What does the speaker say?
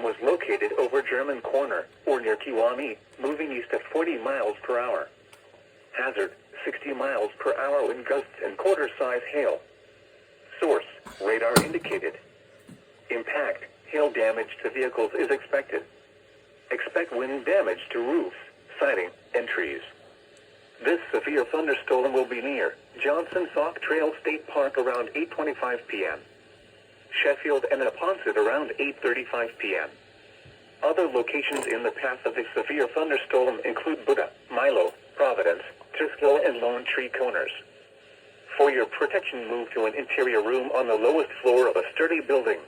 was located over German Corner, or near Kiwami, moving east at 40 miles per hour. Hazard, 60 miles per hour wind gusts and quarter-size hail. Source, radar indicated. Impact, hail damage to vehicles is expected. Expect wind damage to roofs, siding, and trees. This severe thunderstorm will be near Johnson Sauk Trail State Park around 8:25 p.m. Sheffield and Neponset around 8:35 p.m. Other locations in the path of the severe thunderstorm include Buda, Milo, Providence, Triskel, and Lone Tree Corners. For your protection, move to an interior room on the lowest floor of a sturdy building.